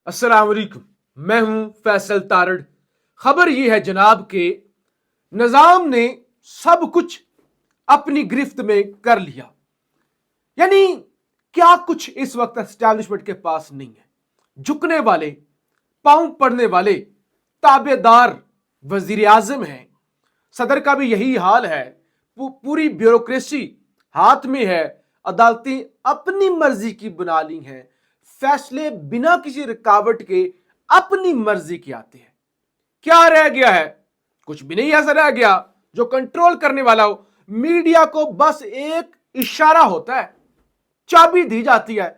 السلام علیکم، میں ہوں فیصل تارڑ۔ خبر یہ ہے جناب کہ نظام نے سب کچھ اپنی گرفت میں کر لیا، یعنی کیا کچھ اس وقت اسٹیبلشمنٹ کے پاس نہیں ہے۔ جھکنے والے، پاؤں پڑنے والے تابع دار وزیر اعظم ہیں، صدر کا بھی یہی حال ہے، پوری بیوروکریسی ہاتھ میں ہے، عدالتیں اپنی مرضی کی بنا لی ہیں، فیصلے بنا کسی رکاوٹ کے اپنی مرضی کے آتے ہیں۔ کیا رہ گیا ہے؟ کچھ بھی نہیں ایسا رہ گیا جو کنٹرول کرنے والا ہو۔ میڈیا کو بس ایک اشارہ ہوتا ہے، چابی دی جاتی ہے،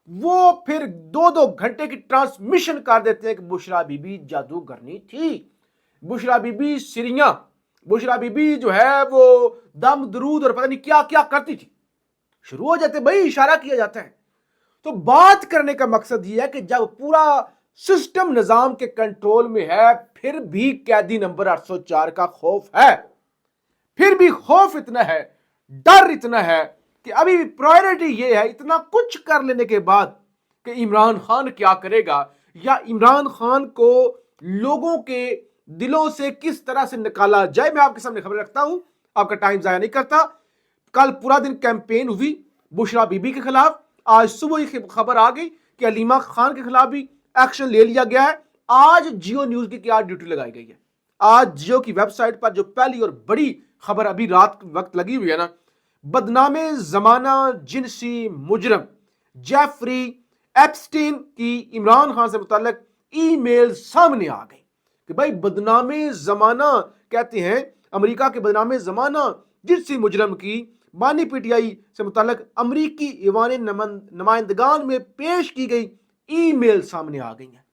وہ پھر 2 گھنٹے کی ٹرانسمیشن کر دیتے ہیں کہ بشرا بی بی جادوگرنی تھی، بشرا be be سریاں، Bushra be be جو ہے وہ دم درود اور پتہ نہیں کیا کیا کرتی تھی۔ شروع ہو جاتے، بھائی اشارہ کیا جاتا ہے۔ تو بات کرنے کا مقصد یہ ہے کہ جب پورا سسٹم نظام کے کنٹرول میں ہے، پھر بھی قیدی نمبر 804 کا خوف ہے، پھر بھی خوف اتنا ہے، ڈر اتنا ہے کہ ابھی بھی پرائیورٹی یہ ہے اتنا کچھ کر لینے کے بعد کہ عمران خان کیا کرے گا، یا عمران خان کو لوگوں کے دلوں سے کس طرح سے نکالا جائے۔ میں آپ کے سامنے خبر رکھتا ہوں، آپ کا ٹائم ضائع نہیں کرتا۔ کل پورا دن کیمپین ہوئی بشرا بی بی کے خلاف، آج صبح ہی خبر آ گئی کہ علیمہ خان کے خلاف بھی ایکشن لے لیا گیا ہے۔ آج جیو نیوز کی کیا ڈیوٹی لگائی گئی ہے؟ آج جیو کی ویب سائٹ پر جو پہلی اور بڑی خبر ابھی رات وقت لگی ہوئی ہے نا، بدنام زمانہ جنسی مجرم جیفری ایپسٹین کی عمران خان سے متعلق ای میل سامنے آ گئی کہ بھائی بدنام زمانہ کہتے ہیں، امریکہ کے بدنام زمانہ جنسی مجرم کی بانی پی ٹی آئی سے متعلق امریکی ایوان نمائندگان میں پیش کی گئی ای میل سامنے آ گئی ہیں۔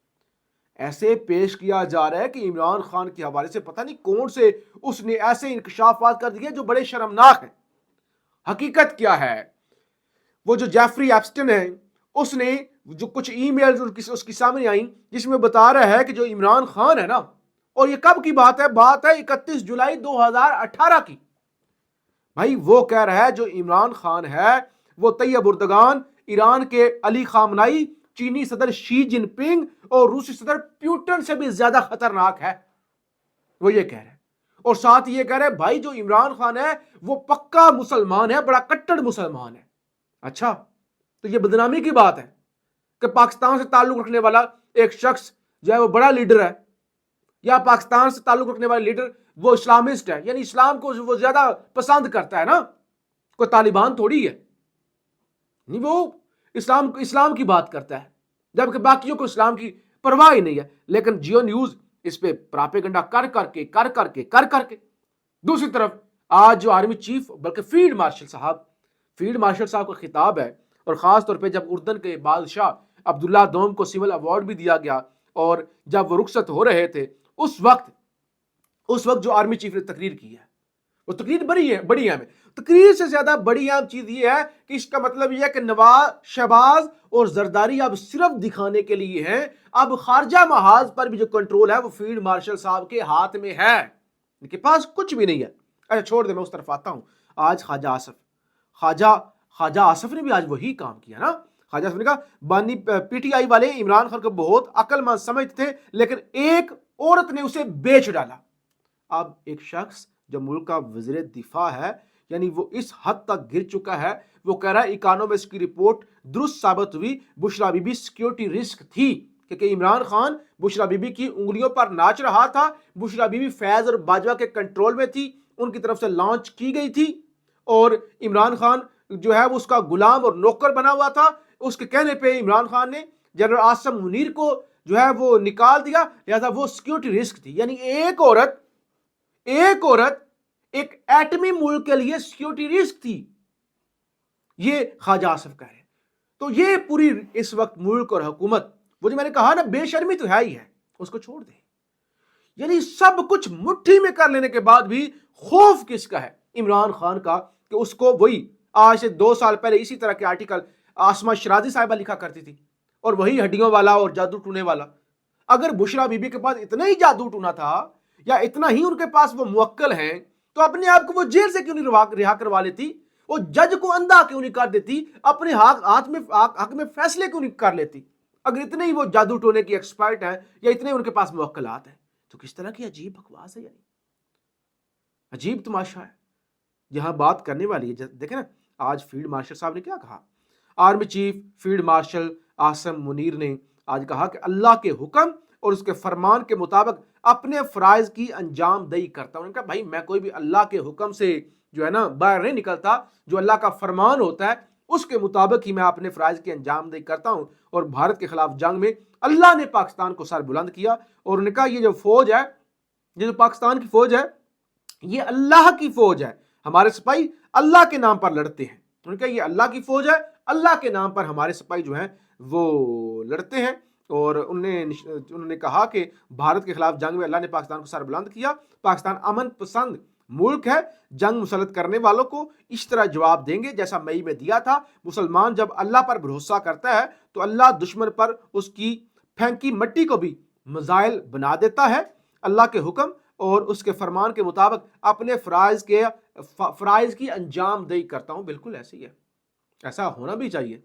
ایسے پیش کیا جا رہا ہے کہ عمران خان کے حوالے سے پتہ نہیں کون سے اس نے ایسے انکشافات کر دیے جو بڑے شرمناک ہیں۔ حقیقت کیا ہے؟ وہ جو جیفری ایپسٹن ہے، اس نے جو کچھ ای میل اس کی سامنے آئیں جس میں بتا رہا ہے کہ جو عمران خان ہے نا، اور یہ کب کی بات ہے؟ بات ہے 31 جولائی 2018 کی۔ بھائی وہ کہہ رہا ہے جو عمران خان ہے وہ طیب اردگان، ایران کے علی خامنائی، چینی صدر شی جن پنگ اور روسی صدر پیوٹن سے بھی زیادہ خطرناک ہے۔ وہ یہ کہہ رہے ہیں، اور ساتھ یہ کہہ رہے ہیں بھائی جو عمران خان ہے وہ پکا مسلمان ہے، بڑا کٹڑ مسلمان ہے۔ اچھا، تو یہ بدنامی کی بات ہے کہ پاکستان سے تعلق رکھنے والا ایک شخص جو ہے وہ بڑا لیڈر ہے، یا پاکستان سے تعلق رکھنے والا لیڈر وہ اسلامسٹ ہے، یعنی اسلام کو وہ زیادہ پسند کرتا ہے نا، کوئی طالبان تھوڑی ہے، نہیں، وہ اسلام کی بات کرتا ہے، جبکہ باقیوں کو اسلام کی پرواہ ہی نہیں ہے۔ لیکن جیو نیوز اس پہ پراپیگنڈا کر کر کے دوسری طرف آج جو آرمی چیف بلکہ فیلڈ مارشل صاحب کا خطاب ہے، اور خاص طور پہ جب اردن کے بادشاہ عبداللہ دوم کو سول ایوارڈ بھی دیا گیا، اور جب وہ رخصت ہو رہے تھے اس وقت جو آرمی چیف نے تقریر کی ہے، وہ تقریر بڑی اہم ہے۔ تقریر سے زیادہ بڑی اہم چیز یہ ہے کہ اس کا مطلب یہ ہے کہ نواز، شہباز اور زرداری اب صرف دکھانے کے لیے ہیں، اب خارجہ محاذ پر بھی جو کنٹرول ہے وہ فیلڈ مارشل صاحب کے ہاتھ میں ہے، ان کے پاس کچھ بھی نہیں ہے۔ اچھا چھوڑ دے، میں اس طرف آتا ہوں۔ آج خواجہ آصف نے بھی آج وہی کام کیا نا۔ خواجہ آصف نے کہا بانی پی ٹی آئی والے عمران خان کو بہت عقل مند سمجھتے تھے، لیکن ایک عورت نے اسے بیچ ڈالا۔ اب ایک شخص جو ملک کا وزیر دفاع ہے، یعنی وہ اس حد تک گر چکا ہے، وہ کہہ رہا ہے اکانومسٹ کی رپورٹ درست ثابت ہوئی، بشرا بی بی سیکیورٹی رسک تھی، کیونکہ عمران خان بشرا بی بی کی انگلیوں پر ناچ رہا تھا۔ بشرا بی بی فیض اور باجوہ کے کنٹرول میں تھی، ان کی طرف سے لانچ کی گئی تھی، اور عمران خان جو ہے وہ اس کا غلام اور نوکر بنا ہوا تھا۔ اس کے کہنے پہ عمران خان نے جنرل عاصم منیر کو جو ہے وہ نکال دیا، لہذا وہ سیکیورٹی رسک تھی۔ یعنی ایک عورت ایک ایٹمی ملک کے لیے سیکیورٹی رسک تھی، یہ خواجہ آصف کہہ رہے ہیں۔ تو یہ پوری اس وقت ملک اور حکومت، وہ جو میں نے کہا نا بے شرمی تو ہے ہی ہے، اس کو چھوڑ دیں۔ یعنی سب کچھ مٹھی میں کر لینے کے بعد بھی خوف کس کا ہے؟ عمران خان کا، کہ اس کو وہی آج سے 2 سال پہلے اسی طرح کے آرٹیکل آسما شرازی صاحبہ لکھا کرتی تھی، اور وہی ہڈیوں والا اور جادو ٹونے والا۔ اگر بشرا بی بی کے پاس اتنا ہی جادو ٹونا تھا، یا اتنا ہی ان کے پاس وہ موکل ہیں، تو اپنے آپ کو وہ جیل سے کیوں نہیں رہا کروا لیتی؟ وہ جج کو اندھا کیوں نہیں کر دیتی؟ اپنے حق میں فیصلے کیوں نہیں کر لیتی؟ اگر اتنے ہی وہ جادو ٹونے کی ایکسپرٹ ہیں یا اتنے ان کے پاس موکلات ہیں، تو کس طرح کی عجیب بکواس ہے، یعنی عجیب تماشا ہے۔ یہاں بات کرنے والی ہے، دیکھیں نا آج فیلڈ مارشل صاحب نے کیا کہا، army chief field marshal Asim Munir نے آج کہا کہ اللہ کے حکم اور اس کے فرمان کے مطابق اپنے فرائض کی انجام دہی کرتا ہوں۔ انہوں نے کہا بھائی میں کوئی بھی اللہ کے حکم سے جو ہے نا باہر نہیں نکلتا، جو اللہ کا فرمان ہوتا ہے اس کے مطابق ہی میں اپنے فرائض کی انجام دہی کرتا ہوں۔ اور بھارت کے خلاف جنگ میں اللہ نے پاکستان کو سر بلند کیا، اور انہوں نے کہا یہ جو فوج ہے، یہ جو پاکستان کی فوج ہے، یہ اللہ کی فوج ہے، ہمارے سپاہی اللہ کے نام پر لڑتے ہیں۔ انہوں نے کہا یہ اللہ کی فوج ہے، اللہ کے نام پر ہمارے سپاہی جو ہیں وہ لڑتے ہیں۔ اور انہوں نے کہا کہ بھارت کے خلاف جنگ میں اللہ نے پاکستان کو سر بلند کیا، پاکستان امن پسند ملک ہے، جنگ مسلط کرنے والوں کو اس طرح جواب دیں گے جیسا مئی میں دیا تھا۔ مسلمان جب اللہ پر بھروسہ کرتا ہے تو اللہ دشمن پر اس کی پھینکی مٹی کو بھی مزائل بنا دیتا ہے۔ اللہ کے حکم اور اس کے فرمان کے مطابق اپنے فرائض کی انجام دہی کرتا ہوں۔ بالکل ایسے ہی ہے، ایسا ہونا بھی چاہیے۔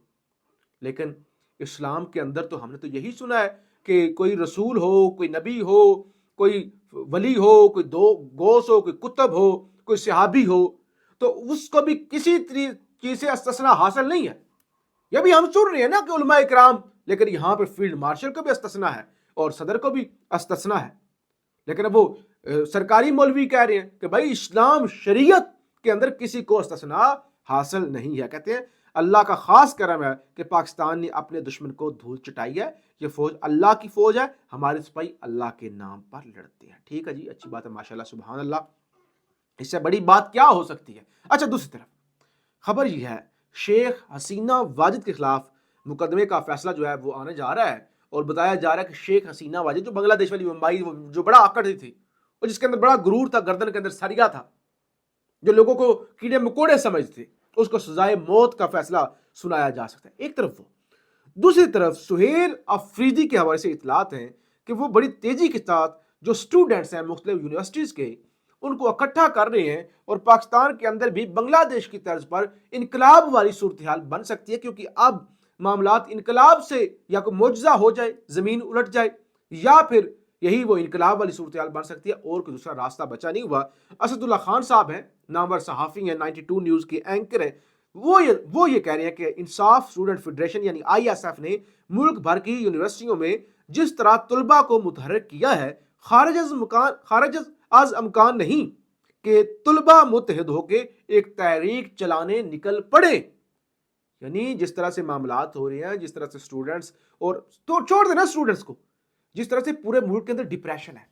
لیکن اسلام کے اندر تو ہم نے تو یہی سنا ہے کہ کوئی رسول ہو، کوئی نبی ہو، کوئی ولی ہو، کوئی دو غوث ہو، کوئی کتب ہو، کوئی صحابی ہو، تو اس کو بھی کسی چیز سے استثناء حاصل نہیں ہے۔ یہ بھی ہم سن رہے ہیں نا کہ علماء اکرام، لیکن یہاں پہ فیلڈ مارشل کو بھی استثناء ہے اور صدر کو بھی استثناء ہے۔ لیکن اب وہ سرکاری مولوی کہہ رہے ہیں کہ بھائی اسلام شریعت کے اندر کسی کو استثناء حاصل نہیں ہے۔ کہتے ہیں اللہ کا خاص کرم ہے کہ پاکستان نے اپنے دشمن کو دھول چٹائی ہے، یہ فوج اللہ کی فوج ہے، ہمارے سپاہی اللہ کے نام پر لڑتے ہیں۔ ٹھیک ہے جی، اچھی بات ہے، ماشاءاللہ سبحان اللہ، اس سے بڑی بات کیا ہو سکتی ہے۔ اچھا دوسری طرف خبر یہ ہے شیخ حسینہ واجد کے خلاف مقدمے کا فیصلہ جو ہے وہ آنے جا رہا ہے، اور بتایا جا رہا ہے کہ شیخ حسینہ واجد جو بنگلہ دیش والی ممبئی جو بڑا آکڑ تھی اور جس کے اندر بڑا غرور تھا، گردن کے اندر سریا تھا، جو لوگوں کو کیڑے مکوڑے سمجھتے، اس کو سزائے موت کا فیصلہ سنایا جا سکتا ہے ایک طرف وہ۔ دوسری طرف سہیل افریدی کے حوالے سے اطلاعات ہیں کہ وہ بڑی تیزی کے ساتھ جو سٹوڈنٹس ہیں مختلف یونیورسٹیز کے، ان کو اکٹھا کر رہے ہیں، اور پاکستان کے اندر بھی بنگلہ دیش کی طرز پر انقلاب والی صورتحال بن سکتی ہے، کیونکہ اب معاملات انقلاب سے یا کوئی معجزہ ہو جائے، زمین الٹ جائے، یا پھر یہی وہ انقلاب والی صورتحال بن سکتی ہے، اور کوئی دوسرا راستہ بچا نہیں ہوا۔ اسد اللہ خان صاحب ہیں، نامور صحافی ہیں، 92 نیوز کے اینکر ہیں، وہ یہ کہہ رہے ہیں کہ انصاف اسٹوڈنٹ فیڈریشن یعنی ISF نے ملک بھر کی یونیورسٹیوں میں جس طرح طلباء کو متحرک کیا ہے، خارج از امکان نہیں کہ طلباء متحد ہو کے ایک تحریک چلانے نکل پڑے۔ یعنی جس طرح سے معاملات ہو رہے ہیں، جس طرح سے اسٹوڈنٹس، اور تو چھوڑ دینا اسٹوڈنٹس کو، جس طرح سے پورے ملک کے اندر ڈپریشن ہے،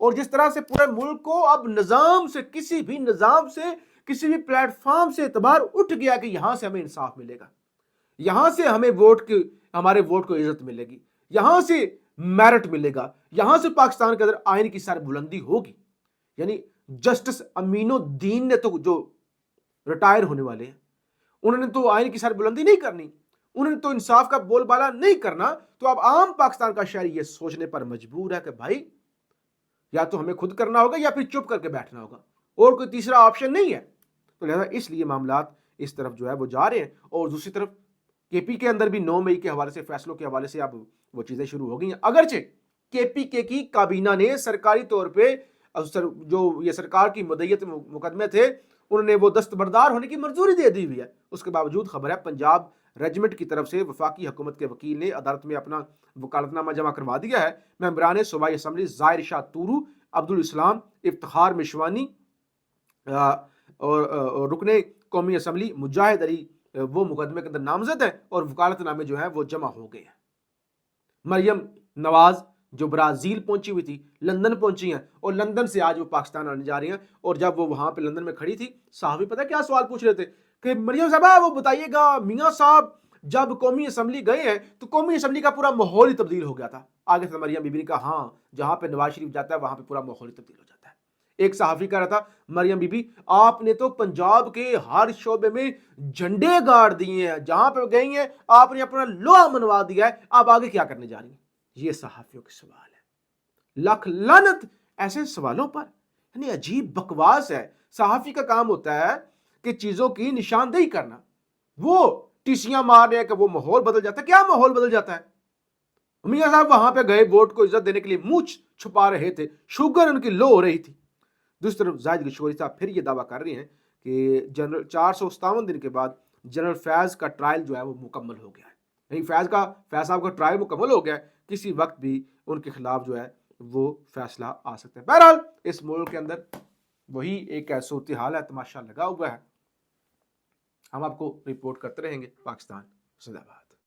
اور جس طرح سے پورے ملک کو اب نظام سے، کسی بھی نظام سے، کسی بھی پلیٹ فارم سے اعتبار اٹھ گیا کہ یہاں سے ہمیں انصاف ملے گا، یہاں سے ہمیں ہمارے ووٹ کو عزت ملے گی، یہاں سے میرٹ ملے گا، یہاں سے پاکستان کے اندر آئین کی سر بلندی ہوگی۔ یعنی جسٹس امین الدین نے تو جو ریٹائر ہونے والے ہیں، انہوں نے تو آئین کی سر بلندی نہیں کرنی، انہوں نے تو انصاف کا بول بالا نہیں کرنا، تو اب عام پاکستان کا شہری یہ سوچنے پر مجبور ہے کہ بھائی یا تو ہمیں خود کرنا ہوگا یا پھر چپ کر کے بیٹھنا ہوگا، اور کوئی تیسرا آپشن نہیں ہے۔ تو لہذا اس لیے معاملات اس طرف جو ہے وہ جا رہے ہیں، اور دوسری طرف KP کے اندر بھی 9 مئی کے حوالے سے، فیصلوں کے حوالے سے اب وہ چیزیں شروع ہو گئی ہیں، اگرچہ KPK کی کابینہ نے سرکاری طور پہ جو یہ سرکار کی مدعیت مقدمے تھے، انہوں نے وہ دستبردار ہونے کی منظوری دے دی ہوئی ہے۔ اس کے باوجود خبر ہے پنجاب ریجمنٹ کی طرف سے وفاقی حکومت کے وکیل نے عدالت میں اپنا وکالت نامہ جمع کروا دیا ہے۔ ممبران صوبائی اسمبلی ظاہر شاہ تورو، عبدالاسلام افتخار مشوانی اور رکن قومی اسمبلی مجاہد علی وہ مقدمے کے اندر نامزد ہیں، اور وکالت نامے جو ہیں وہ جمع ہو گئے ہیں۔ مریم نواز جو برازیل پہنچی ہوئی تھی، لندن پہنچی ہیں، اور لندن سے آج وہ پاکستان آنے جا رہی ہیں، اور جب وہ وہاں پہ لندن میں کھڑی تھی، صحافی پتہ کیا سوال پوچھ رہے تھے کہ مریم صاحبہ وہ بتائیے گا، میاں صاحب جب قومی اسمبلی گئے ہیں تو قومی اسمبلی کا پورا ماحول ہی تبدیل ہو گیا تھا۔ آگے سے مریم بی بی نے کہا ہاں، جہاں پہ نواز شریف جاتا ہے وہاں پہ پورا ماحول ہی تبدیل ہو جاتا ہے۔ ایک صحافی کہہ رہا تھا مریم بی بی آپ نے تو پنجاب کے ہر شعبے میں جھنڈے گاڑ دیے ہیں، جہاں پہ گئی ہیں آپ نے اپنا لوہا منوا دیا ہے، آپ آگے کیا کرنے جا رہی ہیں؟ یہ صحافیوں کے سوال ہے۔ لاکھ لعنت ایسے سوالوں پر، یعنی عجیب بکواس ہے۔ صحافی کا کام ہوتا ہے کہ چیزوں کی نشاندہی کرنا، وہ ٹیسیاں مار رہے ہیں کہ وہ ماحول بدل جاتا ہے۔ کیا ماحول بدل جاتا ہے؟ میاں صاحب وہاں پہ گئے ووٹ کو عزت دینے کے لیے منہ چھپا رہے تھے, شوگر ان کی لو ہو رہی تھی. دوسری طرف زاہد کشوری صاحب پھر یہ دعویٰ کر رہے ہیں کہ جنرل 457 دن کے بعد جنرل فیض کا ٹرائل جو ہے وہ مکمل ہو گیا ہے. نہیں, فیض صاحب کا ٹرائل مکمل ہو گیا ہے, کسی وقت بھی ان کے خلاف جو ہے وہ فیصلہ آ سکتا ہے. بہرحال اس ملک کے اندر وہی ایک صورتحال ہے, تماشا لگا ہوا ہے. ہم آپ کو رپورٹ کرتے رہیں گے. پاکستان زندہ باد.